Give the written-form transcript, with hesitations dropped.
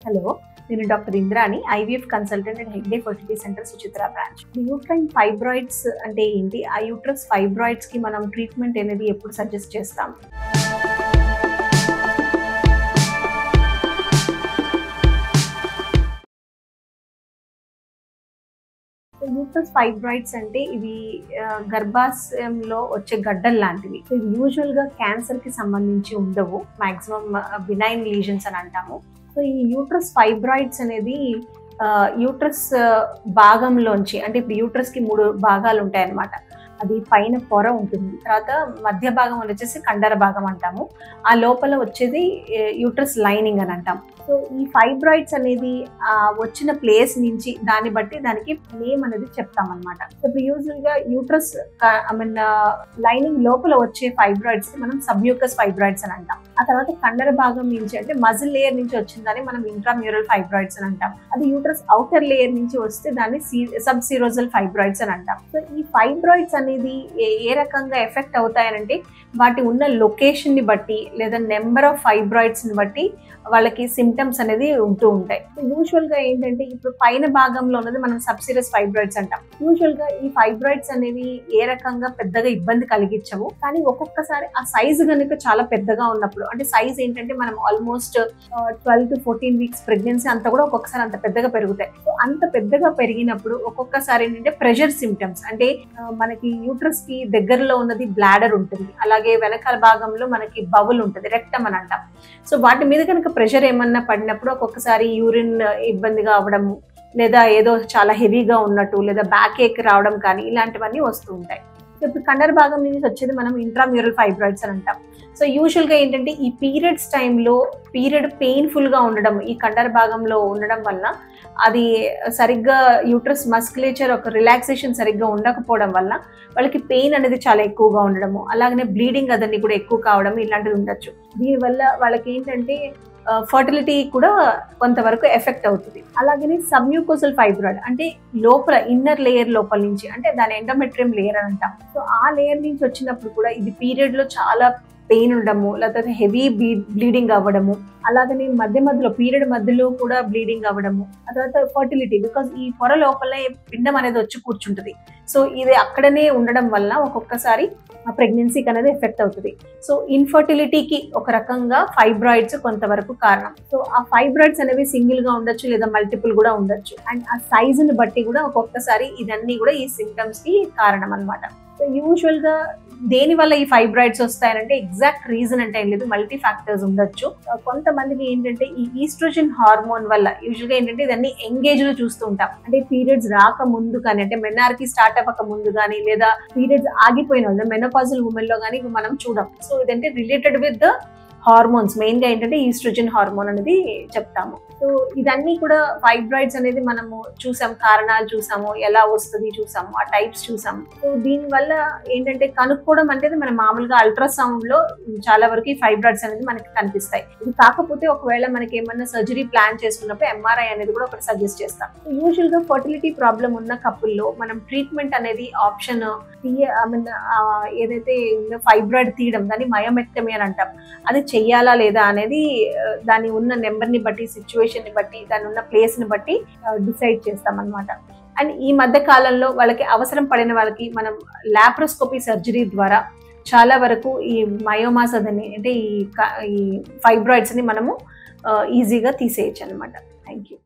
Hello, నేను doctor Indrani, IVF consultant and Hegde fertility centre Suchitra branch. Uterine fibroids అంటే ఏంటి? ఆ యూట్రస్ ఫైబ్రాయిడ్స్ కి మనం ట్రీట్మెంట్ అనేది ఎప్పుడు సజెస్ట్ చేస్తాం? యూట్రస్ ఫైబ్రాయిడ్స్ అంటే ఇవి గర్భాశయంలో వచ్చే గడ్డలు లాంటివి. ఇవి యూజువల్ గా క్యాన్సర్ కి సంబంధించి ఉండవు, మాక్సిమం బినైన్ లీజన్స్ అని అంటాము. సో ఈ యూట్రస్ ఫైబ్రాయిడ్స్ అనేది యూట్రస్ భాగంలోంచి, అంటే ఇప్పుడు యూట్రస్ కి 3 భాగాలు ఉంటాయి అన్నమాట. అది పైన పొర ఉంటుంది, తర్వాత మధ్య భాగం వచ్చేసి కండర భాగం అంటాము, ఆ లోపల వచ్చేది యూట్రస్ లైనింగ్ అని అంటాం. సో ఈ ఫైబ్రాయిడ్స్ అనేది వచ్చిన ప్లేస్ నుంచి దాన్ని బట్టి దానికి నేమ్ అనేది చెప్తాం అనమాట. ఇప్పుడు యూజువల్ గా యూట్రస్ లైనింగ్ లోపల వచ్చే ఫైబ్రాయిడ్స్ ని మనం సబ్మ్యూకస్ ఫైబ్రాయిడ్స్ అని అంటాం. ఆ తర్వాత కండర భాగం నుంచి, అంటే మజిల్ లేయర్ నుంచి వచ్చిందని మనం ఇంట్రామ్యూరల్ ఫైబ్రాయిడ్స్ అని అంటాం. అది యూట్రస్ అవుటర్ లేయర్ నుంచి వస్తే దాన్ని సబ్ సిరోజల్ ఫైబ్రాయిడ్స్ అని అంటాం. సో ఈ ఫైబ్రాయిడ్స్ అనేది ఏ రకంగా ఎఫెక్ట్ అవుతాయనంటే వాటి ఉన్న లొకేషన్ ని బట్టి లేదా నెంబర్ ఆఫ్ ఫైబ్రాయిడ్స్ ని బట్టి వాళ్ళకి సిమ్టమ్స్ అనేది ఉంటూ ఉంటాయి. యూజువల్ గా ఏంటంటే ఇప్పుడు పైన భాగంలో ఉన్నది మనం సబ్సిరస్ ఫైబ్రాయిడ్స్ అంటాం. యూజువల్ గా ఈ ఫైబ్రాయిడ్స్ అనేవి ఏ రకంగా పెద్దగా ఇబ్బంది కలిగించవు, కానీ ఒక్కొక్కసారి ఆ సైజు కనుక చాలా పెద్దగా ఉన్నప్పుడు, అంటే సైజ్ ఏంటంటే మనం ఆల్మోస్ట్ 12 to 14 వీక్స్ ప్రెగ్నెన్సీ అంతా కూడా ఒక్కొక్కసారి అంత పెద్దగా పెరుగుతాయి. సో అంత పెద్దగా పెరిగినప్పుడు ఒక్కొక్కసారి ఏంటంటే ప్రెషర్ సిమ్టమ్స్, అంటే మనకి యూట్రస్ కి దగ్గరలో ఉన్నది బ్లాడర్ ఉంటుంది, అలాగే వెనకాల భాగంలో మనకి బవుల్ ఉంటుంది, రెక్టమ్ అని అంటాం. సో వాటి మీద కనుక ప్రెషర్ ఏమన్నా పడినప్పుడు ఒక్కొక్కసారి యూరిన్ ఇబ్బందిగా అవడము, లేదా ఏదో చాలా హెవీగా ఉన్నట్టు, లేదా బ్యాక్ ఏక్ రావడం కానీ ఇలాంటివన్నీ వస్తూ ఉంటాయి. ఇప్పుడు కండర భాగం నుంచి వచ్చేది మనం ఇంట్రామ్యూరల్ ఫైబ్రాయిడ్స్ అని అంటాం. సో యూజువల్గా ఏంటంటే ఈ పీరియడ్స్ టైంలో పీరియడ్ పెయిన్ఫుల్గా ఉండడం, ఈ కండర భాగంలో ఉండడం వల్ల అది సరిగ్గా యూట్రస్ మస్కులేచర్ ఒక రిలాక్సేషన్ సరిగ్గా ఉండకపోవడం వల్ల వాళ్ళకి పెయిన్ అనేది చాలా ఎక్కువగా ఉండడము, అలాగనే బ్లీడింగ్ అదన్నీ కూడా ఎక్కువ కావడం ఇలాంటిది ఉండొచ్చు. దీనివల్ల వాళ్ళకి ఏంటంటే ఫర్టిలిటీ కూడా కొంతవరకు ఎఫెక్ట్ అవుతుంది. అలాగే సబ్మ్యూకోసల్ ఫైబ్రాయిడ్ అంటే లోపల ఇన్నర్ లేయర్ లోపల నుంచి, అంటే దాని ఎండోమెట్రియం లేయర్ అని అంటాం. సో ఆ లేయర్ నుంచి వచ్చినప్పుడు కూడా ఇది పీరియడ్ లో చాలా పెయిన్ ఉండడము, లేకపోతే హెవీ బ్లీడింగ్ అవ్వడము, అలాగనే మధ్యలో పీరియడ్ మధ్యలో కూడా బ్లీడింగ్ అవ్వడము, ఆ తర్వాత ఫర్టిలిటీ, బికాస్ ఈ పొర లోపలే పిండం అనేది వచ్చి కూర్చుంటుంది. సో ఇది అక్కడనే ఉండడం వల్ల ఒక్కొక్కసారి ఆ ప్రెగ్నెన్సీకి అనేది ఎఫెక్ట్ అవుతుంది. సో ఇన్ఫర్టిలిటీకి ఒక రకంగా ఫైబ్రాయిడ్స్ కొంతవరకు కారణం. సో ఆ ఫైబ్రాయిడ్స్ అనేవి సింగిల్ గా ఉండొచ్చు, లేదా మల్టిపుల్ కూడా ఉండొచ్చు, అండ్ ఆ సైజుని బట్టి కూడా ఒక్కొక్కసారి ఇదన్నీ కూడా ఈ సింటమ్స్ కి కారణం అనమాట. సో యూజువల్ గా దేని వల్ల ఈ ఫైబ్రాయిడ్స్ వస్తాయంటే ఎగ్జాక్ట్ రీజన్ అంటే ఏం లేదు, మల్టీ ఫ్యాక్టర్స్ ఉండొచ్చు. కొంతమందికి ఏంటంటే ఈ ఈస్ట్రోజన్ హార్మోన్ వల్ల, యూజువల్ గా ఏంటంటే ఇదన్నీ ఎంగేజ్ లో చూస్తూ ఉంటాం, అంటే పీరియడ్స్ రాక ముందు కానీ, అంటే మెనార్కి స్టార్ట్ అవ్వక ముందు కానీ, లేదా పీరియడ్స్ ఆగిపోయిన వాళ్ళు మెనోపాజల్ ఉమెన్ లో కానీ మనం చూడం. సో ఇదంటే related with the hormones, main గా ఏంటంటే ఈస్ట్రోజన్ హార్మోన్ అనేది చెప్తాము. సో ఇదన్నీ కూడా ఫైబ్రాయిడ్స్ అనేది మనము చూసాం, కారణాలు చూసాము, ఎలా వస్తుంది చూసాము, ఆ టైప్స్ చూసాము. సో దీనివల్ల ఏంటంటే కనుక్కోవడం అంటే మనం మామూలుగా అల్ట్రాసౌండ్ లో చాలా వరకు ఈ ఫైబ్రాయిడ్స్ అనేది మనకి కనిపిస్తాయి. ఇది కాకపోతే ఒకవేళ మనకి ఏమన్నా సర్జరీ ప్లాన్ చేసుకున్నప్పుడు ఎంఆర్ఐ అనేది కూడా ఒకటి సజెస్ట్ చేస్తాం. యూజువల్ గా ఫర్టిలిటీ ప్రాబ్లం ఉన్న కపుల్లో మనం ట్రీట్మెంట్ అనేది ఆప్షన్ ఏదైతే ఫైబ్రాయిడ్ తీయడం, దాన్ని మయోమెక్టమీ అని అంటాం, అది చెయ్యాలా లేదా అనేది దాని ఉన్న నెంబర్ ని బట్టి, సిచ్యువేషన్ ని బట్టి, దాని ఉన్న ప్లేస్ ని బట్టి డిసైడ్ చేస్తాం అనమాట. అండ్ ఈ మధ్య కాలంలో వాళ్ళకి అవసరం పడిన వాళ్ళకి మనం లాప్రోస్కోపీ సర్జరీ ద్వారా చాలా వరకు ఈ మయోమాస్ అదని, అంటే ఈ ఫైబ్రాయిడ్స్ ని మనము ఈజీగా తీసేయచ్చు అనమాట. Thank you.